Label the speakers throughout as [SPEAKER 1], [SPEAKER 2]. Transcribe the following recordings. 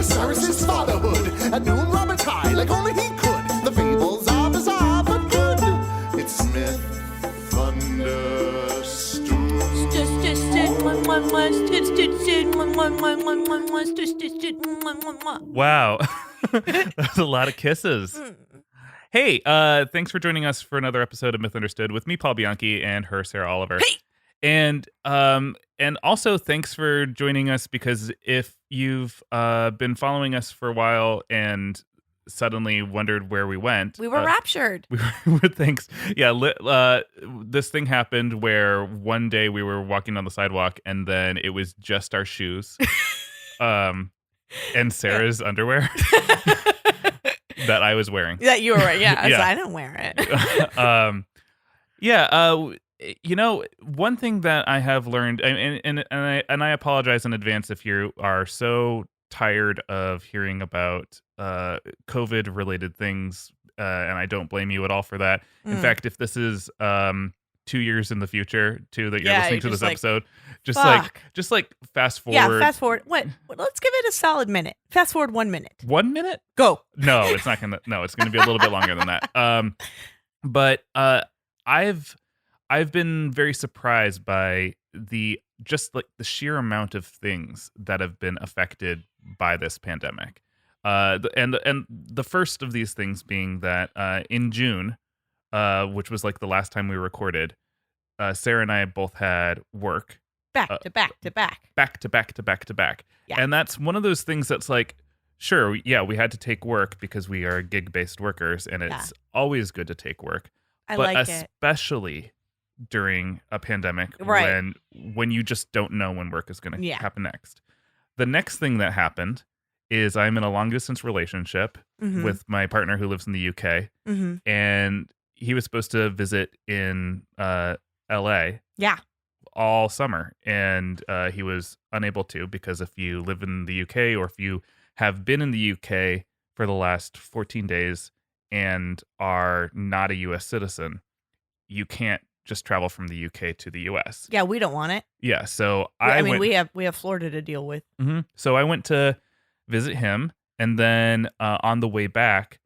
[SPEAKER 1] Se-Osiris' fatherhood. At noon, Robert High, like only he could. The fables are bizarre but good. It's myth understood.
[SPEAKER 2] Wow. That's a lot of kisses. Hey, thanks for joining us for another episode of Myth Understood with me, Paul Bianchi, and her, Sarah Oliver.
[SPEAKER 3] Hey!
[SPEAKER 2] And also thanks for joining us, because if you've been following us for a while and suddenly wondered where we went,
[SPEAKER 3] we were raptured.
[SPEAKER 2] Thanks. Yeah, this thing happened where one day we were walking on the sidewalk and then it was just our shoes, and Sarah's underwear that I was wearing.
[SPEAKER 3] That you were wearing, yeah.
[SPEAKER 2] Yeah.
[SPEAKER 3] I don't wear it.
[SPEAKER 2] One thing that I have learned, and I apologize in advance if you are so tired of hearing about COVID-related things, and I don't blame you at all for that. In fact, if this is 2 years in the future, too, that you're listening to this episode, just fast forward.
[SPEAKER 3] Yeah, fast forward. What? Let's give it a solid minute. Fast forward 1 minute.
[SPEAKER 2] 1 minute?
[SPEAKER 3] Go.
[SPEAKER 2] No, it's not gonna. No, it's gonna be a little bit longer than that. But I've been very surprised by the sheer amount of things that have been affected by this pandemic. And the first of these things being that in June, which was like the last time we recorded, Sarah and I both had work.
[SPEAKER 3] Back to back. Yeah.
[SPEAKER 2] And that's one of those things that's like, sure, yeah, we had to take work because we are gig-based workers, and it's always good to take work. But especially during a pandemic,
[SPEAKER 3] right,
[SPEAKER 2] when you just don't know when work is going to happen next. The next thing that happened is I'm in a long-distance relationship with my partner who lives in the UK, and he was supposed to visit in LA all summer, and he was unable to, because if you live in the UK or if you have been in the UK for the last 14 days and are not a US citizen, you can't just travel from the UK to the US.
[SPEAKER 3] Yeah, we don't want it.
[SPEAKER 2] Yeah, so
[SPEAKER 3] we have Florida to deal with.
[SPEAKER 2] So I went to visit him, and then on the way back,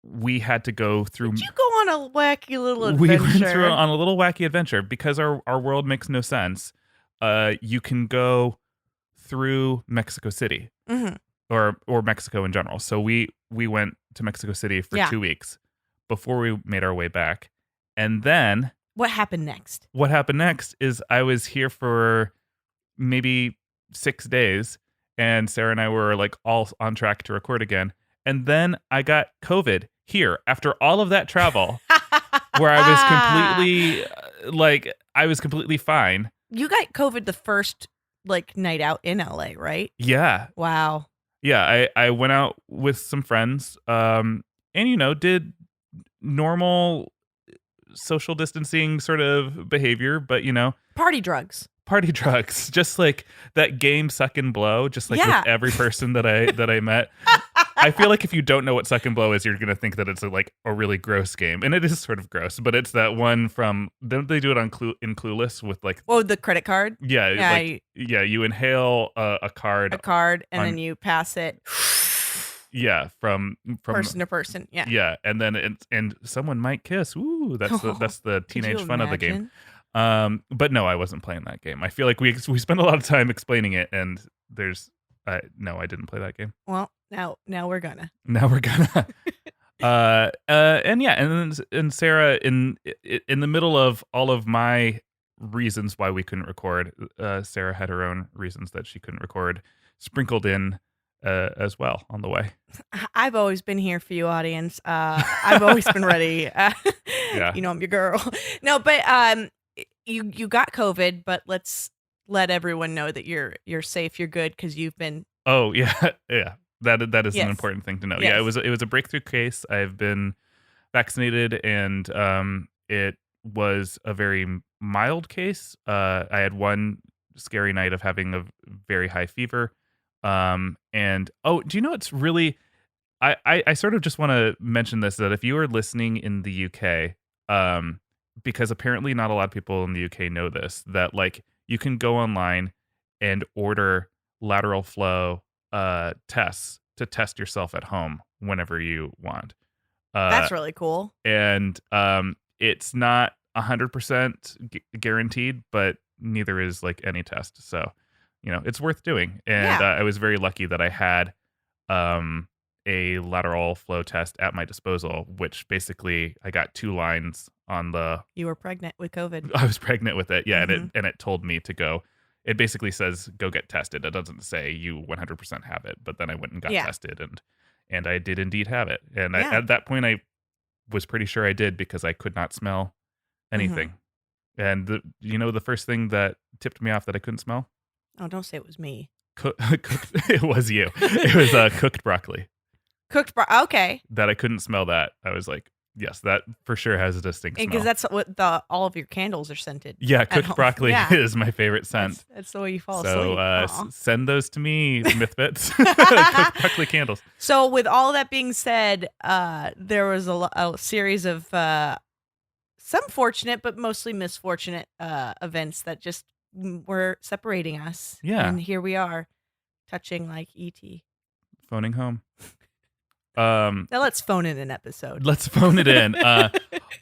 [SPEAKER 2] we had to go through.
[SPEAKER 3] Did you go on a wacky little adventure?
[SPEAKER 2] We went through on a little wacky adventure because our world makes no sense. You can go through Mexico City, or Mexico in general. So we went to Mexico City for 2 weeks before we made our way back. And then
[SPEAKER 3] what happened next?
[SPEAKER 2] What happened next is I was here for maybe 6 days, and Sarah and I were like all on track to record again. And then I got COVID here after all of that travel, where I was completely fine. You
[SPEAKER 3] got COVID the first night out in LA, right?
[SPEAKER 2] Yeah.
[SPEAKER 3] Wow.
[SPEAKER 2] Yeah, I went out with some friends, and did normal social distancing sort of behavior, but
[SPEAKER 3] party drugs,
[SPEAKER 2] just like that game Suck and Blow, just like with every person that I met. I feel like if you don't know what Suck and Blow is, you're gonna think that it's a really gross game, and it is sort of gross, but it's that one from, don't they do it in Clueless with
[SPEAKER 3] the credit card?
[SPEAKER 2] You inhale a card,
[SPEAKER 3] and then you pass it.
[SPEAKER 2] Yeah, from
[SPEAKER 3] person to person.
[SPEAKER 2] Yeah, and then and someone might kiss. Ooh, that's the teenage fun of the game. But no, I wasn't playing that game. I feel like we spent a lot of time explaining it, and no, I didn't play that game.
[SPEAKER 3] Well, now we're gonna.
[SPEAKER 2] And Sarah, in the middle of all of my reasons why we couldn't record, Sarah had her own reasons that she couldn't record sprinkled in as well on the way.
[SPEAKER 3] I've always been here for you, audience. I've always been ready. I'm your girl. No, but you got COVID, but let's let everyone know that you're safe, you're good, because you've been.
[SPEAKER 2] Oh yeah, yeah. That is an important thing to know. Yes. Yeah, it was a breakthrough case. I've been vaccinated, and it was a very mild case. I had one scary night of having a very high fever. And do you know it's really, I sort of just want to mention this, that if you are listening in the UK, because apparently not a lot of people in the UK know this, that you can go online and order lateral flow tests to test yourself at home whenever you want.
[SPEAKER 3] That's really cool.
[SPEAKER 2] And it's not 100% guaranteed, but neither is like any test. So, it's worth doing. And I was very lucky that I had a lateral flow test at my disposal, which basically I got 2 lines on the...
[SPEAKER 3] You were pregnant with COVID.
[SPEAKER 2] I was pregnant with it, yeah. Mm-hmm. And it told me to go. It basically says, go get tested. It doesn't say you 100% have it. But then I went and got tested, and I did indeed have it. And at that point, I was pretty sure I did because I could not smell anything. Mm-hmm. And the first thing that tipped me off that I couldn't smell?
[SPEAKER 3] Oh, don't say it was me.
[SPEAKER 2] It was you. It was cooked broccoli.
[SPEAKER 3] Okay.
[SPEAKER 2] That I couldn't smell that. I was like, yes, that for sure has a distinct smell.
[SPEAKER 3] Because that's what all of your candles are scented.
[SPEAKER 2] Yeah, cooked broccoli is my favorite scent.
[SPEAKER 3] That's the way you fall asleep.
[SPEAKER 2] So send those to me, Mythbits. Cooked broccoli candles.
[SPEAKER 3] So with all that being said, there was a series of some fortunate but mostly misfortunate events that just were separating us.
[SPEAKER 2] Yeah.
[SPEAKER 3] And here we are, touching like E.T.
[SPEAKER 2] Phoning home.
[SPEAKER 3] Now let's phone in an episode.
[SPEAKER 2] Let's phone it in.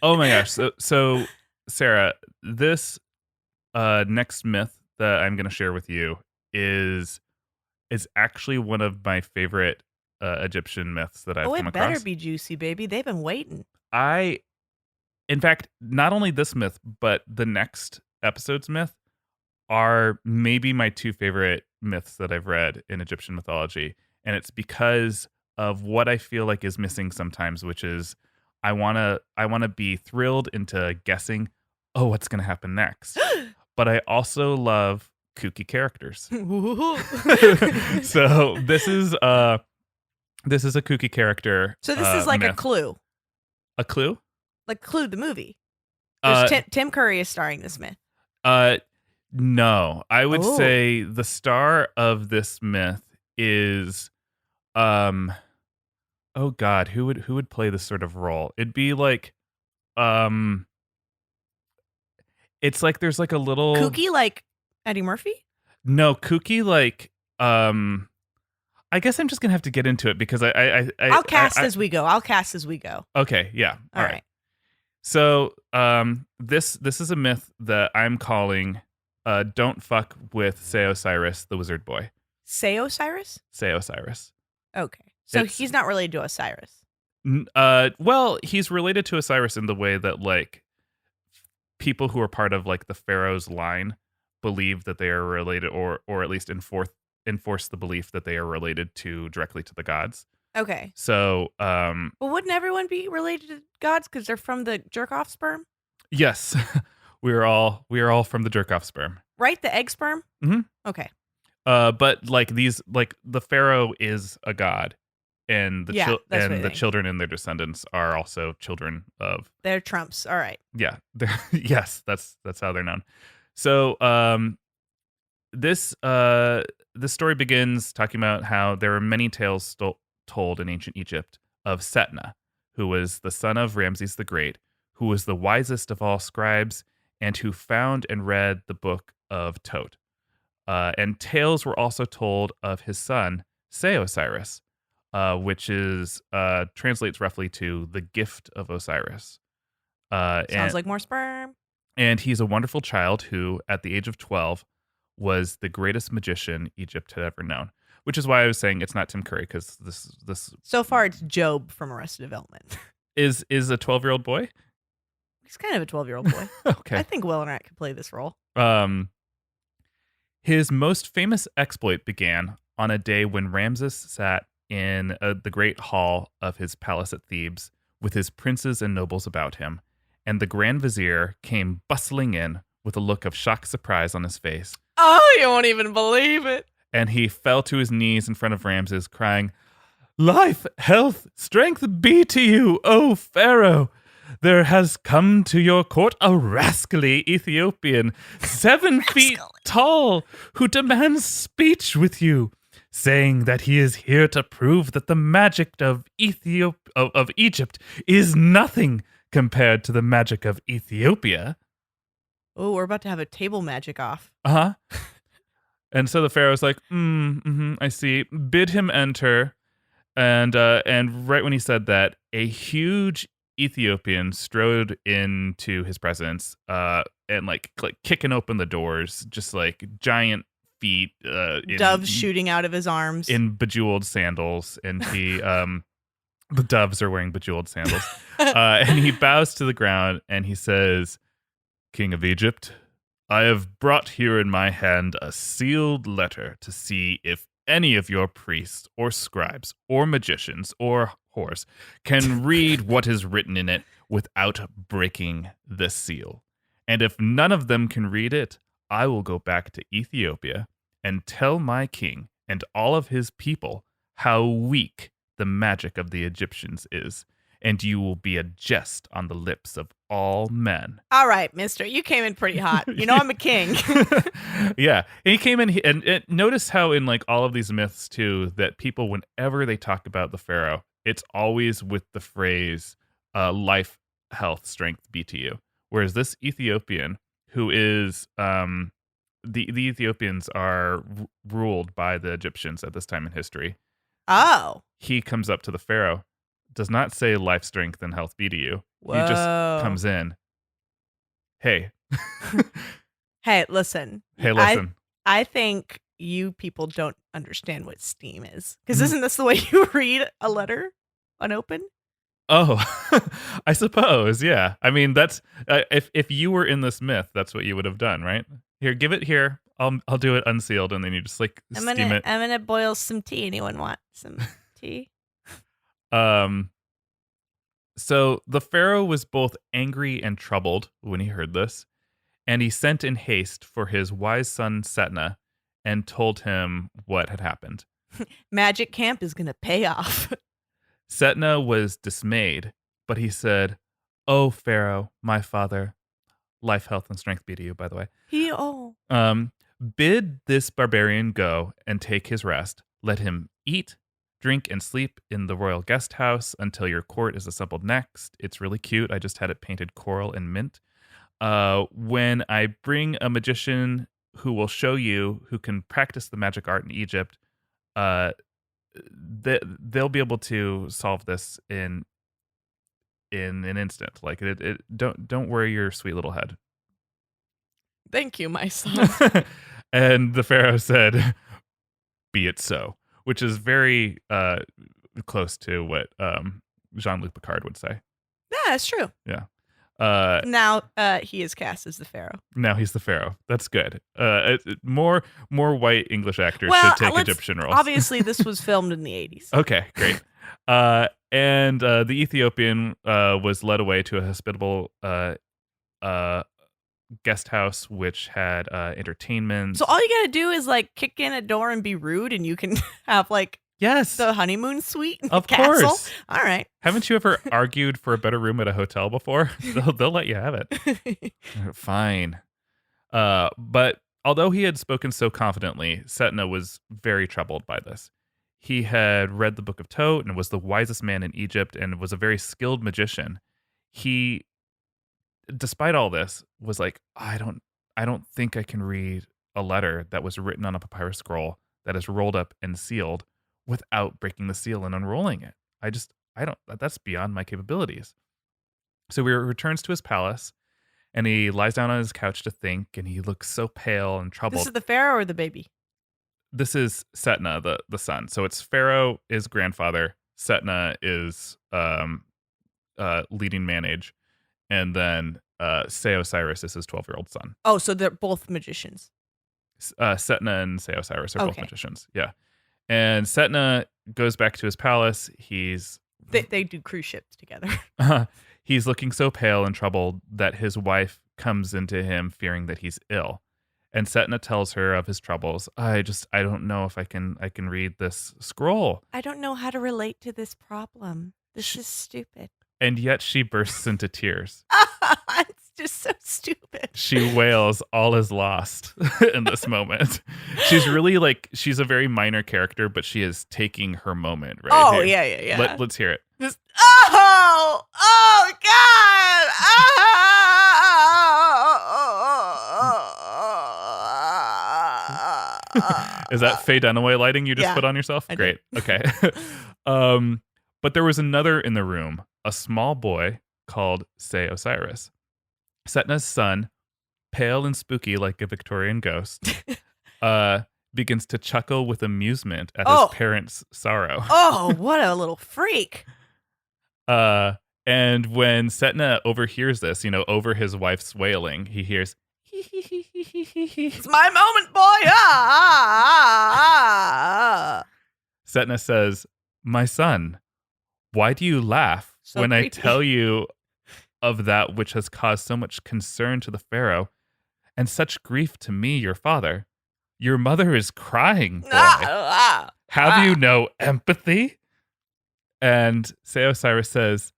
[SPEAKER 2] Oh my gosh. So Sarah, this next myth that I'm going to share with you is actually one of my favorite Egyptian myths that I've come across.
[SPEAKER 3] Oh, it better be juicy, baby. They've been waiting.
[SPEAKER 2] In fact, not only this myth, but the next episode's myth are maybe my 2 favorite myths that I've read in Egyptian mythology. And it's because of what I feel like is missing sometimes, which is I wanna be thrilled into guessing, what's gonna happen next. But I also love kooky characters. So this is a kooky character.
[SPEAKER 3] So this is like
[SPEAKER 2] myth.
[SPEAKER 3] a Clue.
[SPEAKER 2] A Clue?
[SPEAKER 3] Like Clue the movie. Tim Curry is starring this myth.
[SPEAKER 2] No, I would say the star of this myth is oh God, who would play this sort of role? It'd be like it's like there's like a little
[SPEAKER 3] kooky like Eddie Murphy?
[SPEAKER 2] No, kooky like I guess I'm just gonna have to get into it because
[SPEAKER 3] I'll cast as we go.
[SPEAKER 2] Okay, yeah. All right. So this is a myth that I'm calling don't fuck with Se-Osiris, the wizard boy.
[SPEAKER 3] Se-Osiris?
[SPEAKER 2] Se-Osiris.
[SPEAKER 3] Okay. So he's not related to Osiris.
[SPEAKER 2] Well, he's related to Osiris in the way that like people who are part of like the pharaoh's line believe that they are related, or at least enforce the belief that they are related directly to the gods.
[SPEAKER 3] Okay.
[SPEAKER 2] So,
[SPEAKER 3] well, wouldn't everyone be related to gods because they're from the jerk-off sperm?
[SPEAKER 2] Yes, we are all from the jerk-off sperm.
[SPEAKER 3] Right, the egg sperm.
[SPEAKER 2] Mm-hmm.
[SPEAKER 3] Okay.
[SPEAKER 2] But like the pharaoh is a god, and the children and their descendants are also children of.
[SPEAKER 3] They're Trumps. All right.
[SPEAKER 2] Yeah. Yes, that's how they're known. So, this story begins talking about how there are many tales told in ancient Egypt of Setna, who was the son of Ramses the Great, who was the wisest of all scribes, and who found and read the book of Tot. And tales were also told of his son, Se-Osiris, which translates roughly to the gift of Osiris.
[SPEAKER 3] Sounds like more sperm.
[SPEAKER 2] And he's a wonderful child who, at the age of 12, was the greatest magician Egypt had ever known. Which is why I was saying it's not Tim Curry, because this. So
[SPEAKER 3] far, it's Job from Arrested Development.
[SPEAKER 2] Is a 12-year-old boy?
[SPEAKER 3] He's kind of a 12-year-old boy.
[SPEAKER 2] Okay.
[SPEAKER 3] I think Will and Rat could play this role.
[SPEAKER 2] His most famous exploit began on a day when Ramses sat in the great hall of his palace at Thebes with his princes and nobles about him, and the Grand Vizier came bustling in with a look of shocked surprise on his face.
[SPEAKER 3] Oh, you won't even believe it.
[SPEAKER 2] And he fell to his knees in front of Ramses, crying, "Life, health, strength be to you, O Pharaoh! There has come to your court a rascally Ethiopian, 7 feet tall, who demands speech with you, saying that he is here to prove that the magic of Egypt is nothing compared to the magic of Ethiopia."
[SPEAKER 3] Oh, we're about to have a table magic off.
[SPEAKER 2] Uh-huh. And so the Pharaoh's like, I see. Bid him enter. And right when he said that, a huge Ethiopian strode into his presence, and like kicking open the doors, just like giant feet,
[SPEAKER 3] doves shooting out of his arms
[SPEAKER 2] in bejeweled sandals, and he the doves are wearing bejeweled sandals, and he bows to the ground and he says, "King of Egypt, I have brought here in my hand a sealed letter to see if any of your priests or scribes or magicians or whores can read what is written in it without breaking the seal. And if none of them can read it, I will go back to Ethiopia and tell my king and all of his people how weak the magic of the Egyptians is, and you will be a jest on the lips of all men."
[SPEAKER 3] All right, mister, you came in pretty hot. You know I'm a king.
[SPEAKER 2] Yeah. And he came in, and notice how in like all of these myths too, that people, whenever they talk about the Pharaoh, it's always with the phrase, life, health, strength be to you. Whereas this Ethiopian, who is, the Ethiopians are ruled by the Egyptians at this time in history.
[SPEAKER 3] Oh.
[SPEAKER 2] He comes up to the Pharaoh, does not say life, strength, and health be to you.
[SPEAKER 3] Whoa.
[SPEAKER 2] He just comes in. Hey.
[SPEAKER 3] Hey, listen.
[SPEAKER 2] Hey, listen.
[SPEAKER 3] I think you people don't understand what steam is. Because isn't this the way you read a letter unopened?
[SPEAKER 2] Oh, I suppose. Yeah. I mean, that's if you were in this myth, that's what you would have done, right? Here, give it here. I'll do it unsealed, and then you just like steam it.
[SPEAKER 3] I'm gonna boil some tea. Anyone want some tea?
[SPEAKER 2] So the Pharaoh was both angry and troubled when he heard this, and he sent in haste for his wise son Setna and told him what had happened.
[SPEAKER 3] Magic camp is going to pay off.
[SPEAKER 2] Setna was dismayed, but he said, "Oh, Pharaoh, my father, life, health, and strength be to you, by the way. Bid this barbarian go and take his rest. Let him eat, drink, and sleep in the royal guest house until your court is assembled next. It's really cute. I just had it painted coral and mint. When I bring a magician who will show you who can practice the magic art in Egypt, they'll be able to solve this in an instant. Like don't worry your sweet little head."
[SPEAKER 3] Thank you, my son.
[SPEAKER 2] And the Pharaoh said, "Be it so," which is very close to what Jean-Luc Picard would say.
[SPEAKER 3] Yeah, that's true.
[SPEAKER 2] Yeah.
[SPEAKER 3] Now he is cast as the Pharaoh.
[SPEAKER 2] Now he's the Pharaoh. That's good. More white English actors should take Egyptian roles.
[SPEAKER 3] Obviously, this was filmed in the 80s.
[SPEAKER 2] Okay, great. And the Ethiopian was led away to a hospitable guest house, which had entertainment.
[SPEAKER 3] So all you gotta do is like kick in a door and be rude, and you can have like the honeymoon suite in the castle.
[SPEAKER 2] Course.
[SPEAKER 3] All right.
[SPEAKER 2] Haven't you ever argued for a better room at a hotel before? They'll let you have it. Fine. But although he had spoken so confidently, Setna was very troubled by this. He had read the Book of Thoth and was the wisest man in Egypt and was a very skilled magician. He, despite all this, was like, I don't think I can read a letter that was written on a papyrus scroll that is rolled up and sealed without breaking the seal and unrolling it. That's beyond my capabilities. So he returns to his palace and he lies down on his couch to think, and he looks so pale and troubled.
[SPEAKER 3] This is the Pharaoh or the baby?
[SPEAKER 2] This is Setna, the son. So it's Pharaoh is grandfather, Setna is leading man age, and then Se-Osiris is his 12-year-old son.
[SPEAKER 3] Oh, so they're both magicians.
[SPEAKER 2] Setna and Se-Osiris are both magicians. Yeah. And Setna goes back to his palace.
[SPEAKER 3] They do cruise ships together.
[SPEAKER 2] He's looking so pale and troubled that his wife comes into him fearing that he's ill. And Setna tells her of his troubles. I don't know if I can read this scroll.
[SPEAKER 3] I don't know how to relate to this problem. This is stupid.
[SPEAKER 2] And yet she bursts into tears.
[SPEAKER 3] It's just so stupid.
[SPEAKER 2] She wails, all is lost in this moment. She's really she's a very minor character, but she is taking her moment right here.
[SPEAKER 3] Yeah.
[SPEAKER 2] Let's hear it.
[SPEAKER 3] Just, oh God.
[SPEAKER 2] Is that Faye Dunaway lighting you just put on yourself? Great. Okay. But there was another in the room, a small boy called Se-Osiris. Setna's son, pale and spooky like a Victorian ghost, begins to chuckle with amusement at his parents' sorrow.
[SPEAKER 3] Oh, what a little freak.
[SPEAKER 2] And when Setna overhears this, over his wife's wailing, he hears,
[SPEAKER 3] it's my moment, boy.
[SPEAKER 2] Setna says, my son, why do you laugh when creepy. I tell you of that which has caused so much concern to the pharaoh and such grief to me, your father? Your mother is crying, boy. Have you no empathy? And Se-Osiris says,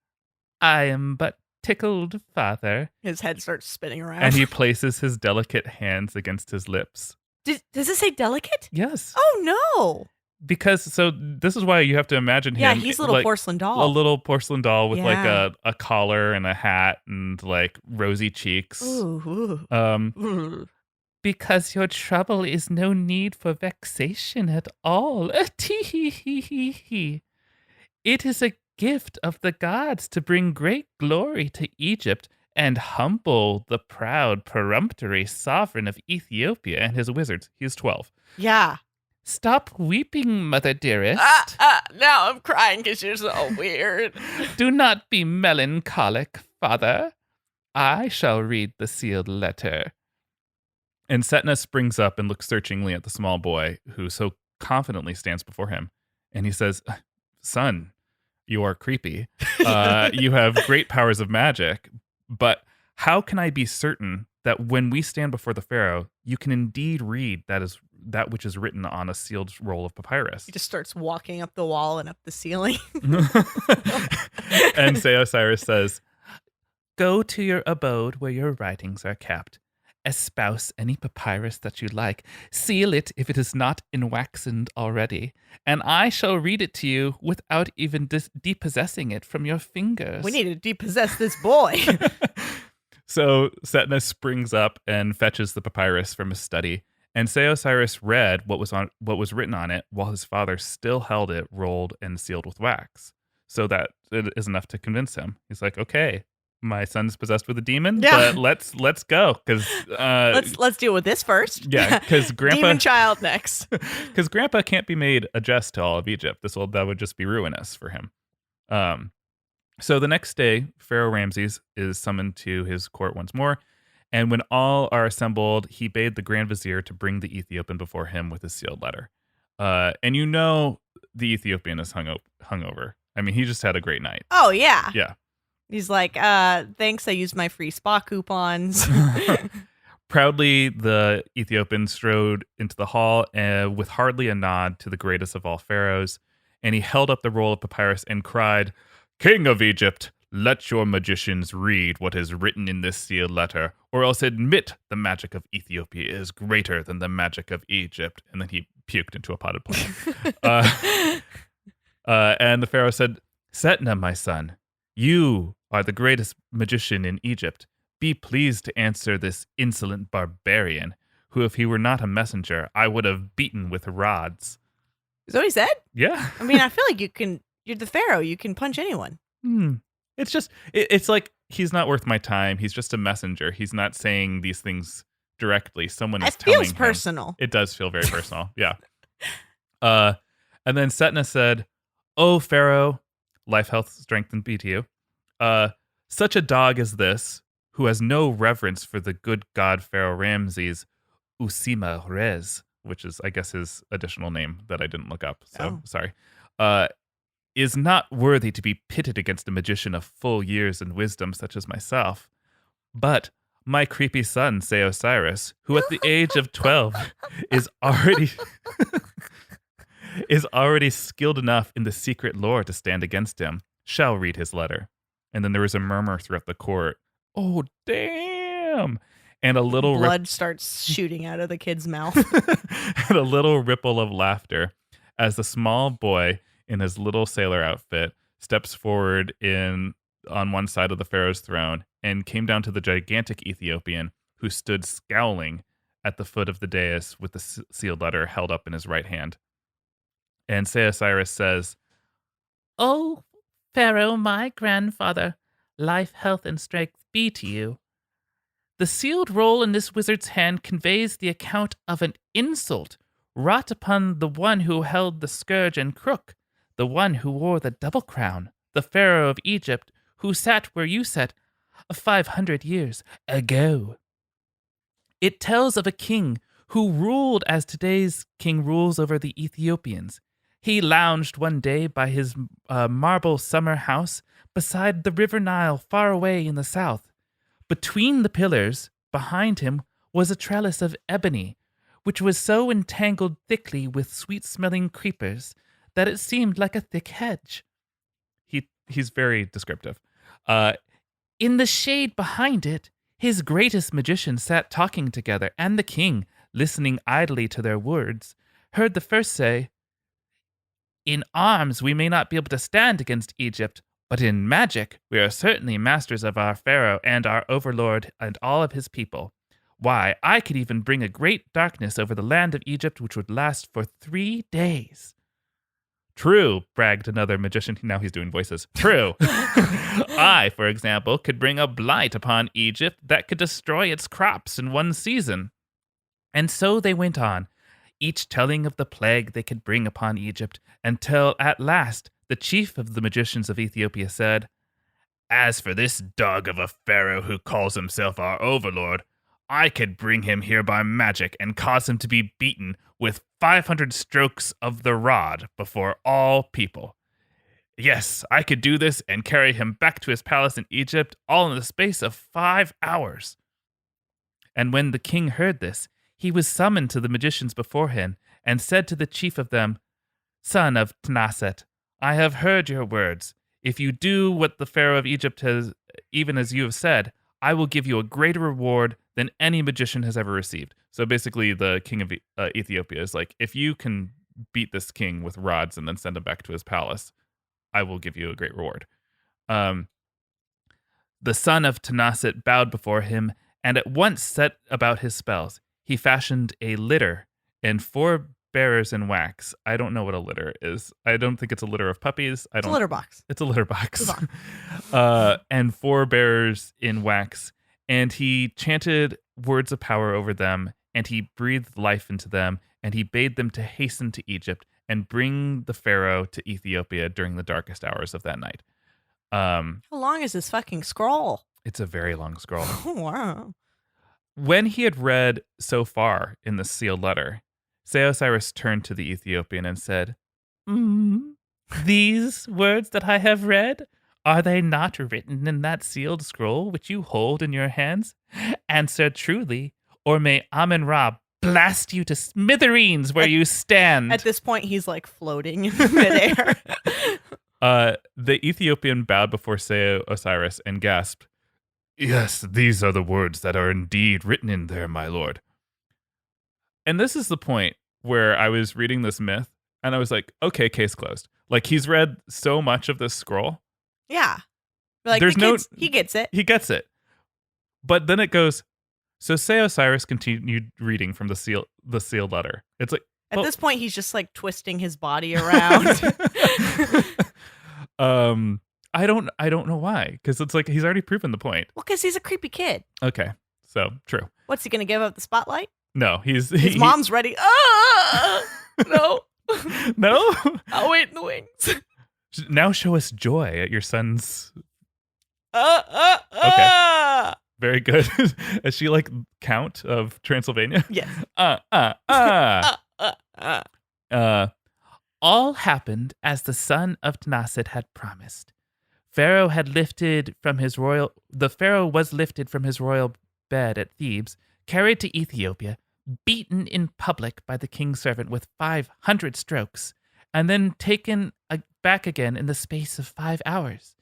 [SPEAKER 2] I am but tickled, father.
[SPEAKER 3] His head starts spinning around.
[SPEAKER 2] And he places his delicate hands against his lips.
[SPEAKER 3] Does it say delicate?
[SPEAKER 2] Yes.
[SPEAKER 3] Oh, no.
[SPEAKER 2] Because, this is why you have to imagine him.
[SPEAKER 3] Yeah, he's a little porcelain doll.
[SPEAKER 2] A little porcelain doll with like a collar and a hat and like rosy cheeks.
[SPEAKER 3] Ooh.
[SPEAKER 2] Because your trouble is no need for vexation at all. It is a gift of the gods to bring great glory to Egypt and humble the proud, peremptory sovereign of Ethiopia and his wizards. He is 12.
[SPEAKER 3] Yeah.
[SPEAKER 2] Stop weeping, mother dearest.
[SPEAKER 3] Now I'm crying because you're so weird.
[SPEAKER 2] Do not be melancholic, father. I shall read the sealed letter. And Setna springs up and looks searchingly at the small boy who so confidently stands before him. And he says, son, you are creepy. You have great powers of magic. But how can I be certain that when we stand before the pharaoh, you can indeed read that which is written on a sealed roll of papyrus?
[SPEAKER 3] He just starts walking up the wall and up the ceiling.
[SPEAKER 2] And Se-Osiris says, go to your abode where your writings are kept. Espouse any papyrus that you like. Seal it if it is not enwaxened already. And I shall read it to you without even depossessing it from your fingers.
[SPEAKER 3] We need to depossess this boy.
[SPEAKER 2] So Setna springs up and fetches the papyrus from his study. And Se-Osiris read what was written on it while his father still held it rolled and sealed with wax. So that it is enough to convince him. He's like, okay, my son's possessed with a demon, but let's go because
[SPEAKER 3] let's deal with this first.
[SPEAKER 2] Yeah, because Grandpa
[SPEAKER 3] demon child next.
[SPEAKER 2] Because Grandpa can't be made a jest to all of Egypt. That would just be ruinous for him. So the next day, Pharaoh Ramses is summoned to his court once more, and when all are assembled, he bade the Grand Vizier to bring the Ethiopian before him with his sealed letter. And the Ethiopian is hungover. I mean, he just had a great night.
[SPEAKER 3] Oh yeah,
[SPEAKER 2] yeah.
[SPEAKER 3] He's like, thanks, I used my free spa coupons.
[SPEAKER 2] Proudly, the Ethiopian strode into the hall with hardly a nod to the greatest of all pharaohs, and he held up the roll of papyrus and cried, King of Egypt, let your magicians read what is written in this sealed letter, or else admit the magic of Ethiopia is greater than the magic of Egypt. And then he puked into a potted plant. And the pharaoh said, Setna, my son, you are the greatest magician in Egypt. Be pleased to answer this insolent barbarian, who, if he were not a messenger, I would have beaten with rods.
[SPEAKER 3] Is that what he said?
[SPEAKER 2] Yeah.
[SPEAKER 3] I mean, I feel like you're the pharaoh. You can punch anyone.
[SPEAKER 2] It's just, it's like, he's not worth my time. He's just a messenger. He's not saying these things directly. Someone is telling him. It feels
[SPEAKER 3] personal.
[SPEAKER 2] It does feel very personal. Yeah. And then Setna said, "Oh, Pharaoh, life, health, strength, and be to you. Such a dog as this, who has no reverence for the good god Pharaoh Ramses, Usima Rez," which is, I guess, his additional name that I didn't look up. So sorry. Is not worthy to be pitted against a magician of full years and wisdom such as myself. But my creepy son, Se-Osiris, who at the age of 12 is already skilled enough in the secret lore to stand against him, shall read his letter. And then there was a murmur throughout the court. Oh, damn. And a little
[SPEAKER 3] blood starts shooting out of the kid's mouth.
[SPEAKER 2] And a little ripple of laughter as the small boy in his little sailor outfit steps forward on one side of the pharaoh's throne and came down to the gigantic Ethiopian, who stood scowling at the foot of the dais with the sealed letter held up in his right hand. And Se-Osiris says,
[SPEAKER 4] "O Pharaoh, my grandfather, life, health, and strength be to you. The sealed roll in this wizard's hand conveys the account of an insult wrought upon the one who held the scourge and crook, the one who wore the double crown, the Pharaoh of Egypt, who sat where you sat 500 years ago. It tells of a king who ruled as today's king rules over the Ethiopians. He lounged one day by his marble summer house beside the river Nile far away in the south. Between the pillars, behind him, was a trellis of ebony, which was so entangled thickly with sweet-smelling creepers that it seemed like a thick hedge." He's very descriptive. "In the shade behind it, his greatest magicians sat talking together, and the king, listening idly to their words, heard the first say, 'In arms we may not be able to stand against Egypt, but in magic we are certainly masters of our Pharaoh and our overlord and all of his people. Why, I could even bring a great darkness over the land of Egypt which would last for 3 days.'" "True," bragged another magician. Now he's doing voices. "True. I, for example, could bring a blight upon Egypt that could destroy its crops in 1 season." And so they went on, each telling of the plague they could bring upon Egypt, until at last the chief of the magicians of Ethiopia said, "As for this dog of a pharaoh who calls himself our overlord, I could bring him here by magic and cause him to be beaten with 500 strokes of the rod before all people. Yes, I could do this and carry him back to his palace in Egypt all in the space of 5 hours." And when the king heard this, he was summoned to the magicians before him and said to the chief of them, "Son of Tnaset, I have heard your words. If you do what the Pharaoh of Egypt has, even as you have said, I will give you a greater reward than any magician has ever received." So basically, the king of Ethiopia is like, if you can beat this king with rods and then send him back to his palace, I will give you a great reward. The son of Tnaset bowed before him and at once set about his spells. He fashioned a litter and 4 bearers in wax. I don't know what a litter is. I don't think it's a litter of puppies.
[SPEAKER 3] It's a litter box.
[SPEAKER 2] It's a litter box. And 4 bearers in wax. And he chanted words of power over them, and he breathed life into them, and he bade them to hasten to Egypt and bring the Pharaoh to Ethiopia during the darkest hours of that night.
[SPEAKER 3] How long is this fucking scroll?
[SPEAKER 2] It's a very long scroll.
[SPEAKER 3] Oh, wow.
[SPEAKER 2] When he had read so far in the sealed letter, Se-Osiris turned to the Ethiopian and said,
[SPEAKER 4] "These words that I have read, are they not written in that sealed scroll which you hold in your hands? Answer truly, or may Amen-Ra blast you to smithereens where you stand."
[SPEAKER 3] At this point, he's like floating in midair.
[SPEAKER 2] The Ethiopian bowed before Se-Osiris and gasped, "Yes, these are the words that are indeed written in there, my lord." And this is the point where I was reading this myth, and I was like, okay, case closed. Like, he's read so much of this scroll.
[SPEAKER 3] Yeah. Like, he gets it.
[SPEAKER 2] He gets it. But then it goes, so Se-Osiris continued reading from the sealed letter. It's like,
[SPEAKER 3] at this point, he's just like twisting his body around.
[SPEAKER 2] I don't know why, because it's like he's already proven the point.
[SPEAKER 3] Well, because he's a creepy kid.
[SPEAKER 2] Okay, so true.
[SPEAKER 3] What's he gonna give up the spotlight?
[SPEAKER 2] No, his
[SPEAKER 3] mom's ready. No,
[SPEAKER 2] no.
[SPEAKER 3] I'll wait in the wings.
[SPEAKER 2] Now show us joy at your son's. Okay, very good. Is she like Count of Transylvania?
[SPEAKER 3] Yes.
[SPEAKER 4] All happened as the son of Tnaset had promised. The Pharaoh was lifted from his royal bed at Thebes, carried to Ethiopia, beaten in public by the king's servant with 500 strokes, and then taken back again in the space of 5 hours.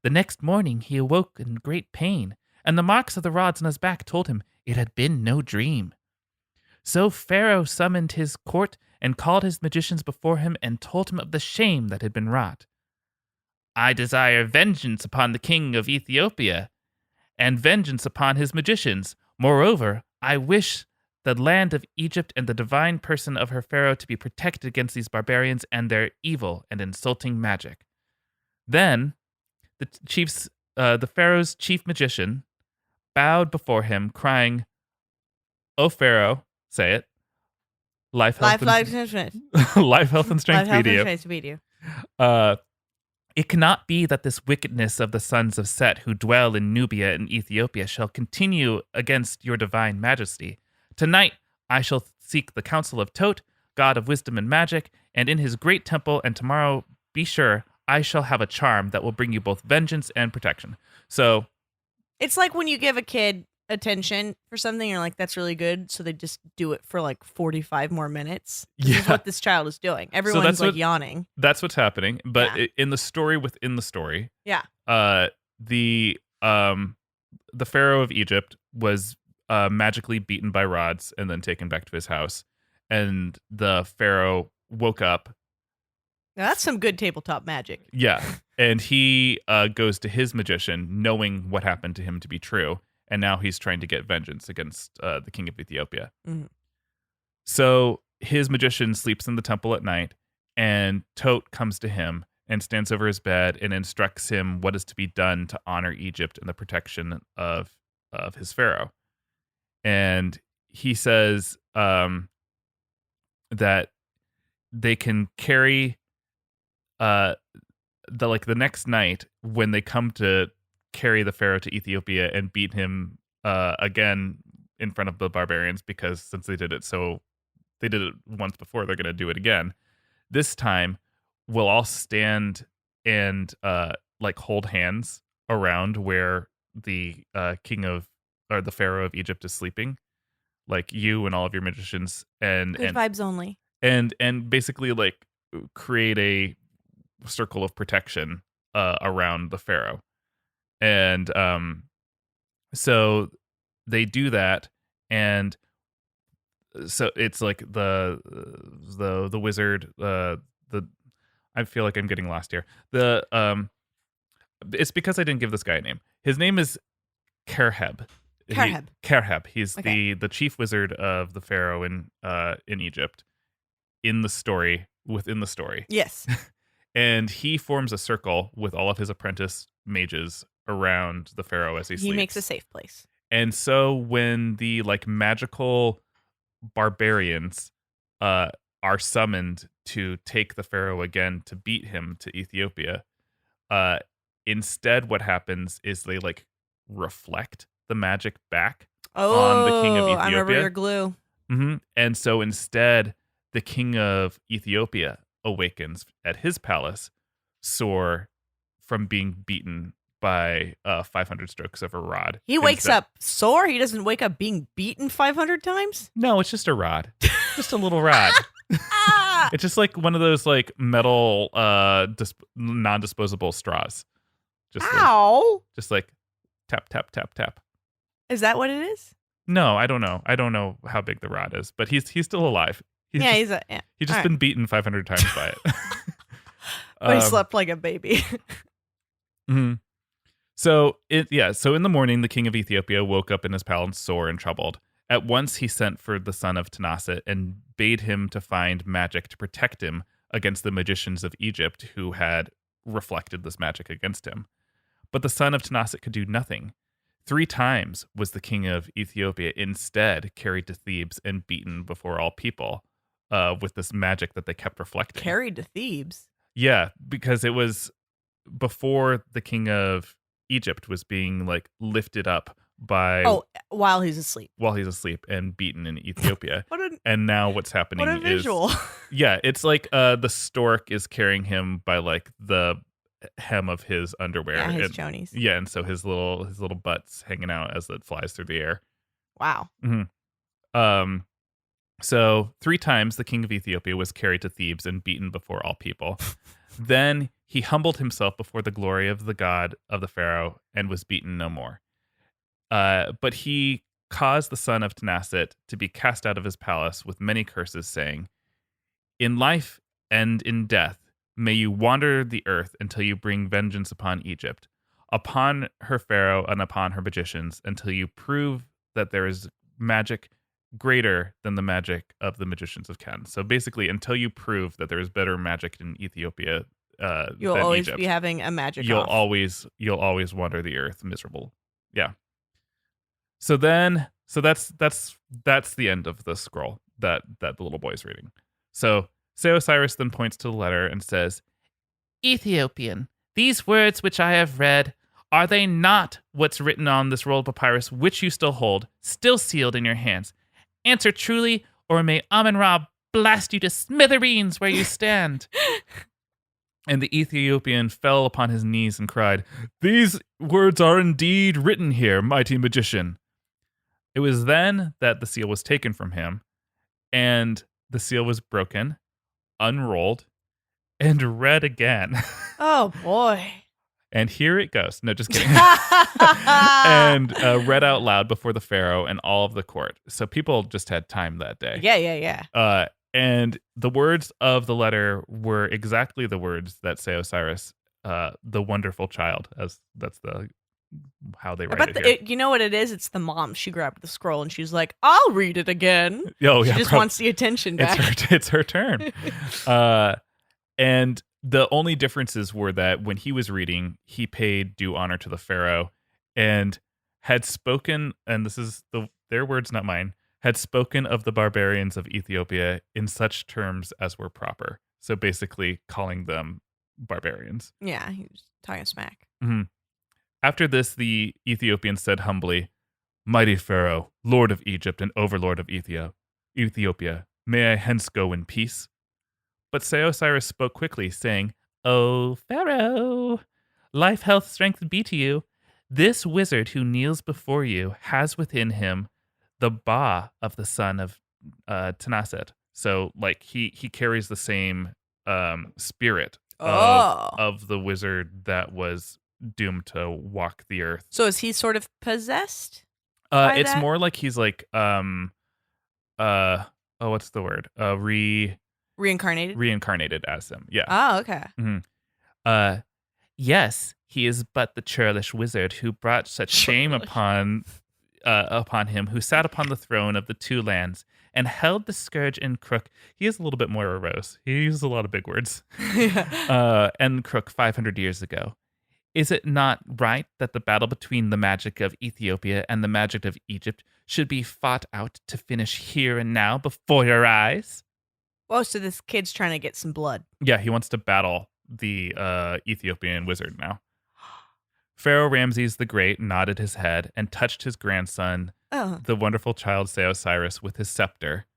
[SPEAKER 4] The next morning he awoke in great pain, and the marks of the rods on his back told him it had been no dream. So Pharaoh summoned his court and called his magicians before him and told him of the shame that had been wrought. "I desire vengeance upon the king of Ethiopia, and vengeance upon his magicians. Moreover, I wish the land of Egypt and the divine person of her pharaoh to be protected against these barbarians and their evil and insulting magic. Then the pharaoh's chief magician bowed before him, crying, "O Pharaoh," say it, life, health, and strength be to you. It cannot be that this wickedness of the sons of Set who dwell in Nubia and Ethiopia shall continue against your divine majesty. Tonight I shall seek the counsel of Tot, god of wisdom and magic, and in his great temple, and tomorrow, be sure, I shall have a charm that will bring you both vengeance and protection. So
[SPEAKER 3] it's like when you give a kid attention for something, you're like, that's really good, so they just do it for like 45 more minutes. This is what this child is doing. Everyone's yawning.
[SPEAKER 2] That's what's happening. But in the story within the story, the pharaoh of Egypt was magically beaten by rods and then taken back to his house, and the pharaoh woke up.
[SPEAKER 3] Now that's some good tabletop magic.
[SPEAKER 2] Yeah, and he goes to his magician knowing what happened to him to be true. And now he's trying to get vengeance against the king of Ethiopia. Mm-hmm. So his magician sleeps in the temple at night, and Tot comes to him and stands over his bed and instructs him what is to be done to honor Egypt and the protection of his pharaoh. And he says that they can carry the next night when they come to carry the pharaoh to Ethiopia and beat him again in front of the barbarians, because since they did it once before, they're going to do it again. This time we'll all stand and hold hands around where the the pharaoh of Egypt is sleeping, like you and all of your magicians, and
[SPEAKER 3] good vibes only,
[SPEAKER 2] and basically like create a circle of protection around the pharaoh. And so they do that, and so it's like the wizard. I feel like I'm getting lost here. It's because I didn't give this guy a name. His name is Kerheb. Kerheb. He's the chief wizard of the pharaoh in Egypt. Within the story.
[SPEAKER 3] Yes.
[SPEAKER 2] And he forms a circle with all of his apprentice mages around the pharaoh as he sleeps.
[SPEAKER 3] He makes a safe place.
[SPEAKER 2] And so when the magical barbarians are summoned to take the pharaoh again to beat him to Ethiopia, instead what happens is they reflect the magic back on the king of Ethiopia.
[SPEAKER 3] I remember your glue.
[SPEAKER 2] Mm-hmm. And so instead, the king of Ethiopia awakens at his palace, sore from being beaten by 500 strokes of a rod.
[SPEAKER 3] He wakes up sore? He doesn't wake up being beaten 500 times?
[SPEAKER 2] No, it's just a rod. Just a little rod. It's just like one of those metal non-disposable straws.
[SPEAKER 3] Ow!
[SPEAKER 2] Just tap, tap, tap, tap.
[SPEAKER 3] Is that what it is?
[SPEAKER 2] No, I don't know. I don't know how big the rod is, but he's still alive. He's just been beaten 500 times by it.
[SPEAKER 3] But he slept like a baby.
[SPEAKER 2] Mm-hmm. So in the morning, the king of Ethiopia woke up in his palace sore and troubled. At once he sent for the son of Tanaset and bade him to find magic to protect him against the magicians of Egypt who had reflected this magic against him. But the son of Tanaset could do nothing. 3 times was the king of Ethiopia instead carried to Thebes and beaten before all people with this magic that they kept reflecting.
[SPEAKER 3] Carried to Thebes?
[SPEAKER 2] Yeah, because it was before the king of Egypt was being lifted up by
[SPEAKER 3] while he's asleep
[SPEAKER 2] and beaten in Ethiopia. And now what's happening
[SPEAKER 3] what a visual.
[SPEAKER 2] It's the stork is carrying him by the hem of his underwear.
[SPEAKER 3] Yeah, his chonies.
[SPEAKER 2] Yeah, and so his little butt's hanging out as it flies through the air.
[SPEAKER 3] Wow.
[SPEAKER 2] Mm-hmm. So 3 times the king of Ethiopia was carried to Thebes and beaten before all people. Then he humbled himself before the glory of the god of the pharaoh and was beaten no more. But he caused the son of Tanaset to be cast out of his palace with many curses, saying, "In life and in death may you wander the earth until you bring vengeance upon Egypt, upon her pharaoh and upon her magicians, until you prove that there is magic greater than the magic of the magicians of Ken. So basically, until you prove that there is better magic in Ethiopia
[SPEAKER 3] you'll
[SPEAKER 2] than
[SPEAKER 3] always
[SPEAKER 2] Egypt,
[SPEAKER 3] be having a magic
[SPEAKER 2] you'll
[SPEAKER 3] off.
[SPEAKER 2] always wander the earth miserable. Yeah. So that's the end of the scroll that the little boy's reading. So Se-Osiris then points to the letter and says,
[SPEAKER 4] Ethiopian, these words which I have read, are they not what's written on this roll of papyrus which you still hold, still sealed in your hands? Answer truly, or may Amun-Ra blast you to smithereens where you stand.
[SPEAKER 2] And the Ethiopian fell upon his knees and cried, These words are indeed written here, mighty magician. It was then that the seal was taken from him, and the seal was broken, unrolled, and read again.
[SPEAKER 3] Oh, boy.
[SPEAKER 2] And here it goes. No, just kidding. And read out loud before the pharaoh and all of the court. So people just had time that day.
[SPEAKER 3] Yeah.
[SPEAKER 2] And the words of the letter were exactly the words that Se-Osiris, the wonderful child, as that's how they write it here.
[SPEAKER 3] You know what it is? It's the mom. She grabbed the scroll and she's like, I'll read it again.
[SPEAKER 2] Oh, yeah,
[SPEAKER 3] she just wants the attention back.
[SPEAKER 2] It's her turn. And the only differences were that when he was reading, he paid due honor to the pharaoh and had spoken, and this is their words, not mine, had spoken of the barbarians of Ethiopia in such terms as were proper. So basically calling them barbarians.
[SPEAKER 3] Yeah, he was talking smack.
[SPEAKER 2] Mm-hmm. After this, the Ethiopian said humbly, Mighty Pharaoh, Lord of Egypt and Overlord of Ethiopia, may I hence go in peace? But Se-Osiris spoke quickly, saying,
[SPEAKER 4] O Pharaoh, life, health, strength be to you. This wizard who kneels before you has within him the Ba of the son of Tanaset.
[SPEAKER 2] So, like, he carries the same spirit of the wizard that was doomed to walk the earth.
[SPEAKER 3] So is he sort of possessed?
[SPEAKER 2] It's more like he's like what's the word?
[SPEAKER 3] Reincarnated?
[SPEAKER 2] Reincarnated as him. Yeah.
[SPEAKER 3] Oh, okay.
[SPEAKER 2] Mm-hmm.
[SPEAKER 4] Yes, he is but the churlish wizard who brought such shame upon him, who sat upon the throne of the two lands and held the scourge and crook. He is a little bit more morose. He uses a lot of big words. And crook 500 years ago. Is it not right that the battle between the magic of Ethiopia and the magic of Egypt should be fought out to finish here and now before your eyes?
[SPEAKER 3] Oh, so this kid's trying to get some blood.
[SPEAKER 2] Yeah, he wants to battle the Ethiopian wizard now. Pharaoh Ramses the Great nodded his head and touched his grandson, the wonderful child Se-Osiris, with his scepter.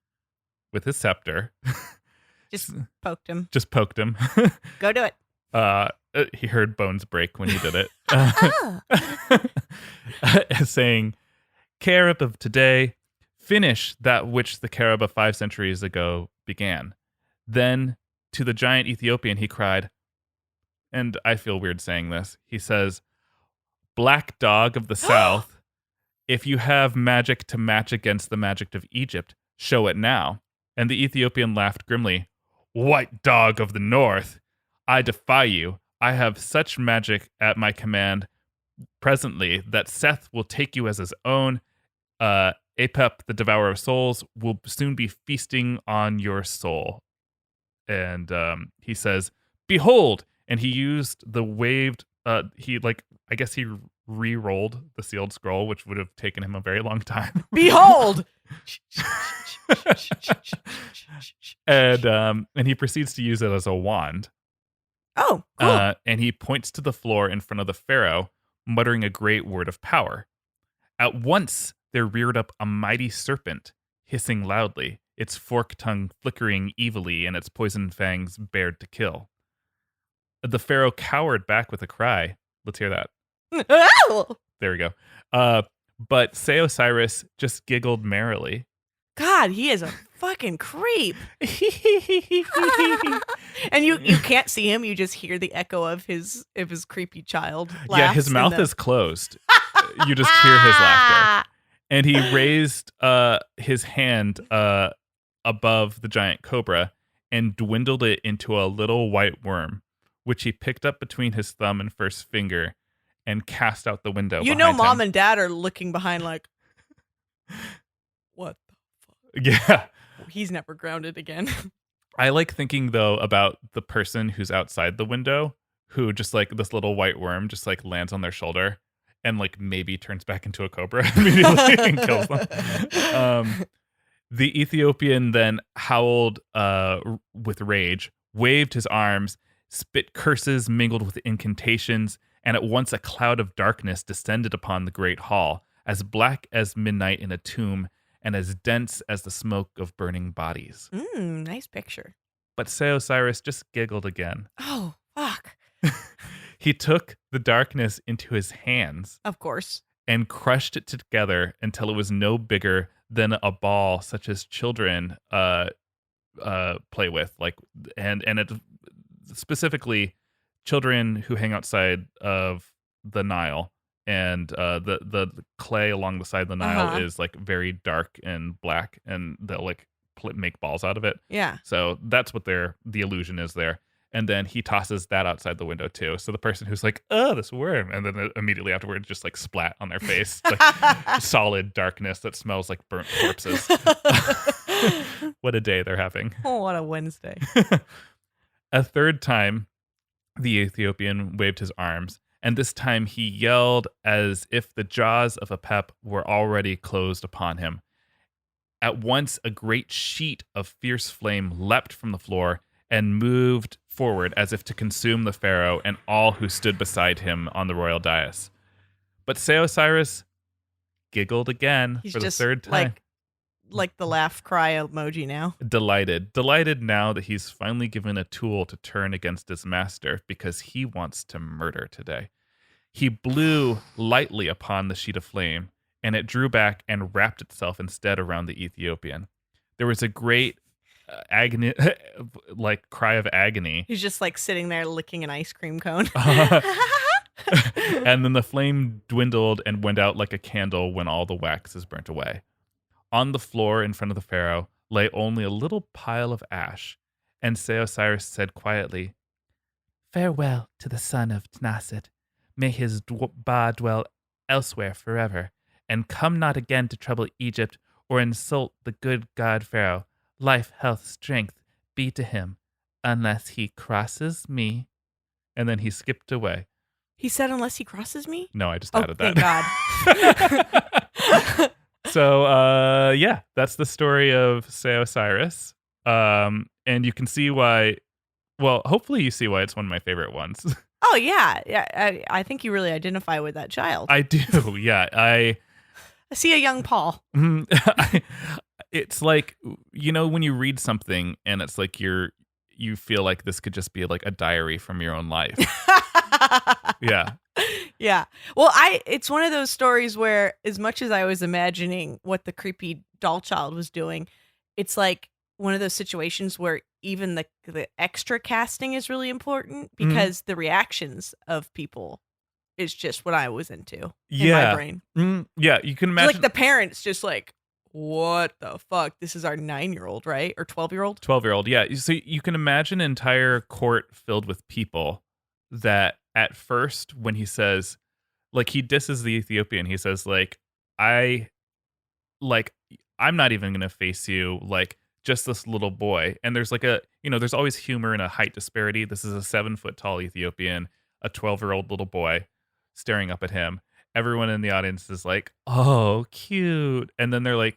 [SPEAKER 3] Just poked him. Go do it.
[SPEAKER 2] He heard bones break when he did it. Saying, Carib of today, finish that which the Carib of 5 centuries ago began. Then to the giant Ethiopian he cried, and I feel weird saying this, he says, Black dog of the south, if you have magic to match against the magic of Egypt, show it now. And the Ethiopian laughed grimly, White dog of the north, I defy you. I have such magic at my command presently that Seth will take you as his own. Apep, the devourer of souls, will soon be feasting on your soul. And he says, Behold! And he used the waved, I guess he re-rolled the sealed scroll, which would have taken him a very long time.
[SPEAKER 3] Behold!
[SPEAKER 2] And he proceeds to use it as a wand.
[SPEAKER 3] Oh, cool.
[SPEAKER 2] And he points to the floor in front of the pharaoh, muttering a great word of power. At once, there reared up a mighty serpent, hissing loudly, its forked tongue flickering evilly and its poisoned fangs bared to kill. The pharaoh cowered back with a cry. Let's hear that. There we go. But Se-Osiris just giggled merrily.
[SPEAKER 3] God, he is a fucking creep. And you can't see him. You just hear the echo of his creepy child laughs.
[SPEAKER 2] Yeah, his mouth is closed. You just hear his laughter. And he raised his hand above the giant cobra and dwindled it into a little white worm, which he picked up between his thumb and first finger and cast out the window.
[SPEAKER 3] You know, mom and dad are looking behind like, what the
[SPEAKER 2] Yeah.
[SPEAKER 3] He's never grounded again.
[SPEAKER 2] I like thinking, though, about the person who's outside the window who just like this little white worm just like lands on their shoulder and like maybe turns back into a cobra immediately and kills them. The Ethiopian then howled with rage, waved his arms, spit curses mingled with incantations, and at once a cloud of darkness descended upon the great hall, as black as midnight in a tomb and as dense as the smoke of burning bodies.
[SPEAKER 3] Nice picture.
[SPEAKER 2] But Se-Osiris just giggled again.
[SPEAKER 3] Oh, fuck.
[SPEAKER 2] He took the darkness into his hands.
[SPEAKER 3] Of course.
[SPEAKER 2] And crushed it together until it was no bigger than a ball such as children play with. And it specifically children who hang outside of the Nile. And the clay along the side of the Nile is like very dark and black, and they'll like make balls out of it.
[SPEAKER 3] Yeah.
[SPEAKER 2] So that's what the illusion is there. And then he tosses that outside the window too. So the person who's like, oh, this worm. And then immediately afterwards, just like splat on their face. Like solid darkness that smells like burnt corpses. What a day they're having.
[SPEAKER 3] Oh, what a Wednesday.
[SPEAKER 2] A third time, the Ethiopian waved his arms. And this time he yelled as if the jaws of a pep were already closed upon him. At once, a great sheet of fierce flame leapt from the floor and moved forward as if to consume the pharaoh and all who stood beside him on the royal dais. But Se-Osiris giggled again for the third time.
[SPEAKER 3] Like the laugh cry emoji now.
[SPEAKER 2] Delighted now that he's finally given a tool to turn against his master because he wants to murder today. He blew lightly upon the sheet of flame, and it drew back and wrapped itself instead around the Ethiopian. There was a great agony, like cry of agony.
[SPEAKER 3] He's just like sitting there licking an ice cream cone.
[SPEAKER 2] And then the flame dwindled and went out like a candle when all the wax is burnt away. On the floor in front of the pharaoh lay only a little pile of ash, and Se-Osiris said quietly,
[SPEAKER 4] "Farewell to the son of Tnaset. May his Ba dwell elsewhere forever, and come not again to trouble Egypt or insult the good god Pharaoh. Life, health, strength be to him, unless he crosses me." And then he skipped away.
[SPEAKER 3] He said, "Unless he crosses me?"
[SPEAKER 2] No, I just added
[SPEAKER 3] that.
[SPEAKER 2] Thank God. So, yeah, that's the story of Se-Osiris. And you can see why, well, hopefully you see why it's one of my favorite ones.
[SPEAKER 3] Oh, yeah. I think you really identify with that child.
[SPEAKER 2] I do, yeah. I
[SPEAKER 3] see a young Paul.
[SPEAKER 2] It's like, you know, when you read something and it's like you feel like this could just be like a diary from your own life. Yeah.
[SPEAKER 3] Yeah. Well, it's one of those stories where as much as I was imagining what the creepy doll child was doing, it's like one of those situations where even the extra casting is really important because the reactions of people is just what I was into in my brain.
[SPEAKER 2] Yeah, you can imagine.
[SPEAKER 3] Like the parents just like, what the fuck? This is our 9-year-old, right? Or 12-year-old?
[SPEAKER 2] 12-year-old, yeah. So you can imagine an entire court filled with people that at first when he says, like he disses the Ethiopian, he says like, I'm not even going to face you, like just this little boy. And there's like there's always humor in a height disparity. This is a 7-foot tall Ethiopian, a 12-year-old little boy staring up at him. Everyone in the audience is like, oh, cute. And then they're like,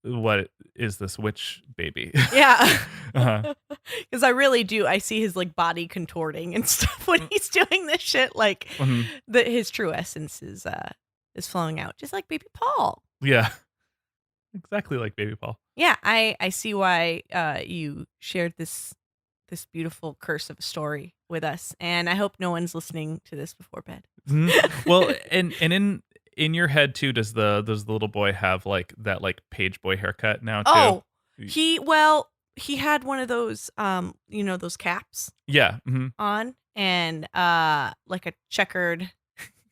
[SPEAKER 2] what is this witch baby?
[SPEAKER 3] Yeah. Because I really do. I see his like body contorting and stuff when he's doing this shit. Like his true essence is flowing out, just like baby Paul.
[SPEAKER 2] Yeah. Exactly like baby Paul.
[SPEAKER 3] Yeah, I see why you shared this beautiful curse of a story with us, and I hope no one's listening to this before bed.
[SPEAKER 2] Well, and in your head too, does the little boy have like that like page boy haircut now too?
[SPEAKER 3] Oh, he had one of those those caps.
[SPEAKER 2] Yeah.
[SPEAKER 3] On and like a checkered.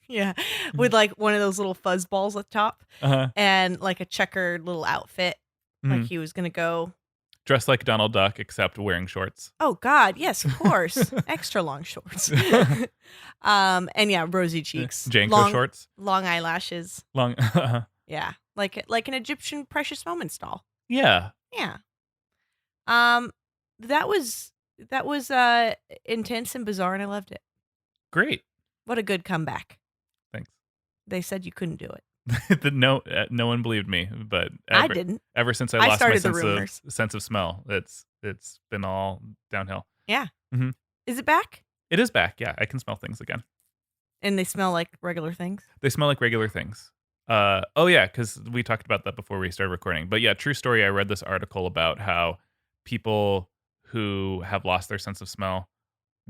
[SPEAKER 3] Yeah, with like one of those little fuzz balls at the top, and like a checkered little outfit, like he was gonna go
[SPEAKER 2] dressed like Donald Duck, except wearing shorts.
[SPEAKER 3] Oh God, yes, of course, extra long shorts, and yeah, rosy cheeks,
[SPEAKER 2] Janko shorts,
[SPEAKER 3] long eyelashes,
[SPEAKER 2] long,
[SPEAKER 3] yeah, like an Egyptian precious moments doll.
[SPEAKER 2] Yeah.
[SPEAKER 3] Yeah. That was intense and bizarre, and I loved it.
[SPEAKER 2] Great.
[SPEAKER 3] What a good comeback.
[SPEAKER 2] Thanks.
[SPEAKER 3] They said you couldn't do it.
[SPEAKER 2] No one believed me, but
[SPEAKER 3] I didn't.
[SPEAKER 2] Ever since I lost my
[SPEAKER 3] rumors.
[SPEAKER 2] sense of smell, it's been all downhill.
[SPEAKER 3] Yeah.
[SPEAKER 2] Mm-hmm.
[SPEAKER 3] Is it back?
[SPEAKER 2] It is back. Yeah, I can smell things again.
[SPEAKER 3] And they smell like regular things?
[SPEAKER 2] They smell like regular things. Oh yeah, because we talked about that before we started recording. But yeah, true story. I read this article about how people who have lost their sense of smell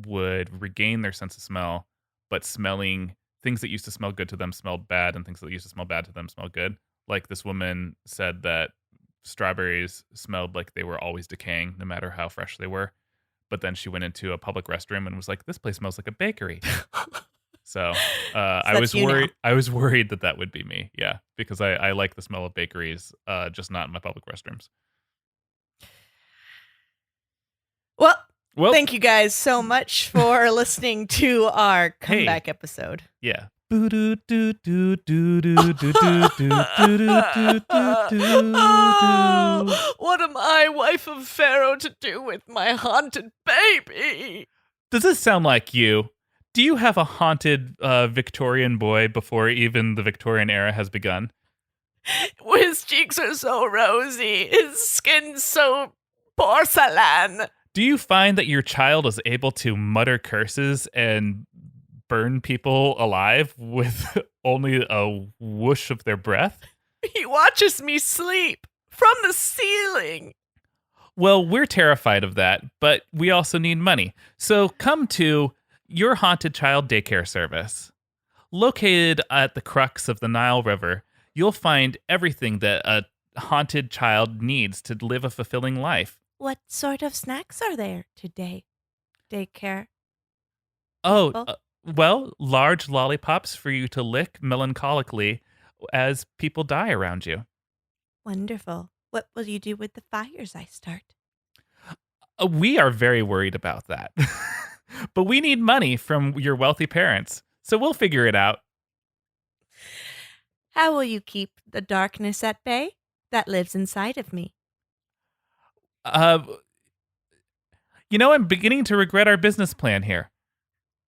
[SPEAKER 2] would regain their sense of smell, but smelling things that used to smell good to them smelled bad, and things that used to smell bad to them smelled good. Like this woman said that strawberries smelled like they were always decaying, no matter how fresh they were. But then she went into a public restroom and was like, "This place smells like a bakery." So I was worried. I was worried that would be me. Yeah, because I like the smell of bakeries, just not in my public restrooms.
[SPEAKER 3] Well, thank you guys so much for listening to our comeback episode.
[SPEAKER 2] Yeah.
[SPEAKER 3] What am I, wife of Pharaoh, to do with my haunted baby?
[SPEAKER 2] Does this sound like you? Do you have a haunted Victorian boy before even the Victorian era has begun?
[SPEAKER 3] His cheeks are so rosy, his skin's so porcelain.
[SPEAKER 2] Do you find that your child is able to mutter curses and burn people alive with only a whoosh of their breath?
[SPEAKER 3] He watches me sleep from the ceiling.
[SPEAKER 2] Well, we're terrified of that, but we also need money. So come to Your Haunted Child Daycare Service. Located at the crux of the Nile River, you'll find everything that a haunted child needs to live a fulfilling life.
[SPEAKER 3] What sort of snacks are there today? Daycare.
[SPEAKER 2] Oh, well, large lollipops for you to lick melancholically as people die around you.
[SPEAKER 3] Wonderful. What will you do with the fires I start?
[SPEAKER 2] We are very worried about that. But we need money from your wealthy parents, so we'll figure it out.
[SPEAKER 3] How will you keep the darkness at bay that lives inside of me?
[SPEAKER 2] I'm beginning to regret our business plan here.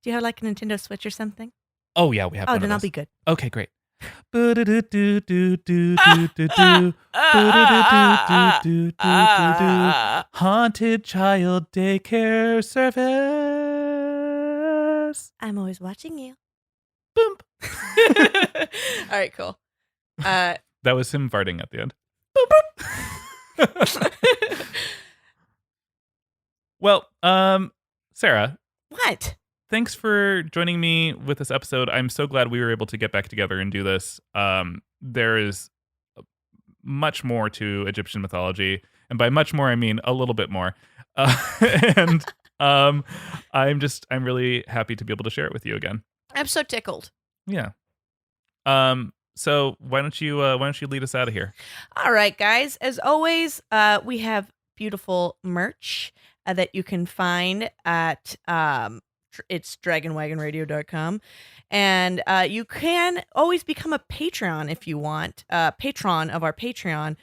[SPEAKER 3] Do you have like a Nintendo Switch or something?
[SPEAKER 2] Oh, yeah, we have one of
[SPEAKER 3] then
[SPEAKER 2] those.
[SPEAKER 3] I'll be good.
[SPEAKER 2] Okay, great. Haunted Child Daycare Service.
[SPEAKER 3] I'm always watching you.
[SPEAKER 2] Boom.
[SPEAKER 3] All right, cool.
[SPEAKER 2] That was him farting at the end. Well, Sarah.
[SPEAKER 3] What?
[SPEAKER 2] Thanks for joining me with this episode. I'm so glad we were able to get back together and do this. There is much more to Egyptian mythology, and by much more, I mean a little bit more. And I'm really happy to be able to share it with you again.
[SPEAKER 3] I'm so tickled.
[SPEAKER 2] Yeah. So why don't you lead us out of here?
[SPEAKER 3] All right, guys. As always, we have beautiful merch that you can find at it's dragonwagonradio.com, and you can always become a Patreon if you want. Patron of our Patreon.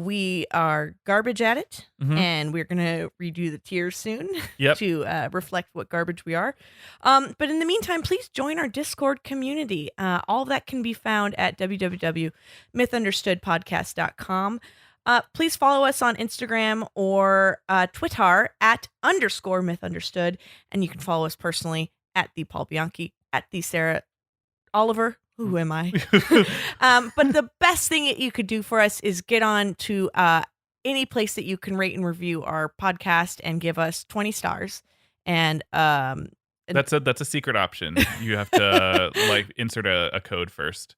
[SPEAKER 3] We are garbage at it, and we're gonna redo the tiers soon to reflect what garbage we are. But in the meantime, please join our Discord community. All of that can be found at www.mythunderstoodpodcast.com. Please follow us on Instagram or Twitter at _mythunderstood, and you can follow us personally at the Paul Bianchi, at the Sarah Oliver. Who am I? But the best thing that you could do for us is get on to any place that you can rate and review our podcast and give us 20 stars. And
[SPEAKER 2] that's a secret option. You have to insert a code first.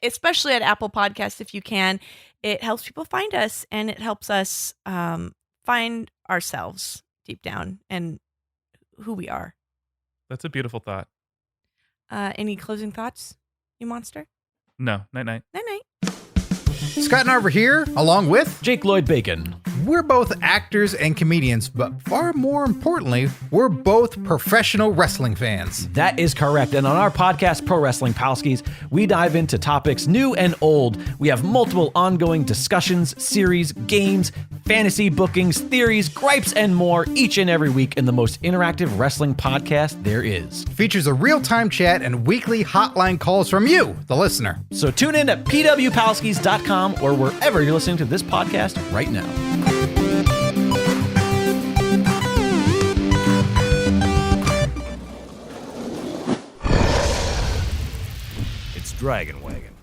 [SPEAKER 3] Especially at Apple Podcasts, if you can. It helps people find us, and it helps us find ourselves deep down and who we are.
[SPEAKER 2] That's a beautiful thought.
[SPEAKER 3] Any closing thoughts, you monster?
[SPEAKER 2] No. Night-night.
[SPEAKER 3] Night-night.
[SPEAKER 5] Scott and Arbor here, along with
[SPEAKER 6] Jake Lloyd Bacon.
[SPEAKER 5] we're both actors and comedians, but far more importantly, we're both professional wrestling fans.
[SPEAKER 6] That is correct. And on our podcast, Pro Wrestling Palskis, we dive into topics new and old. We have multiple ongoing discussions, series, games, fantasy bookings, theories, gripes, and more each and every week in the most interactive wrestling podcast there is.
[SPEAKER 5] Features a real-time chat and weekly hotline calls from you, the listener.
[SPEAKER 6] So tune in at pwpalskis.com or wherever you're listening to this podcast right now.
[SPEAKER 7] It's Dragon Wagon.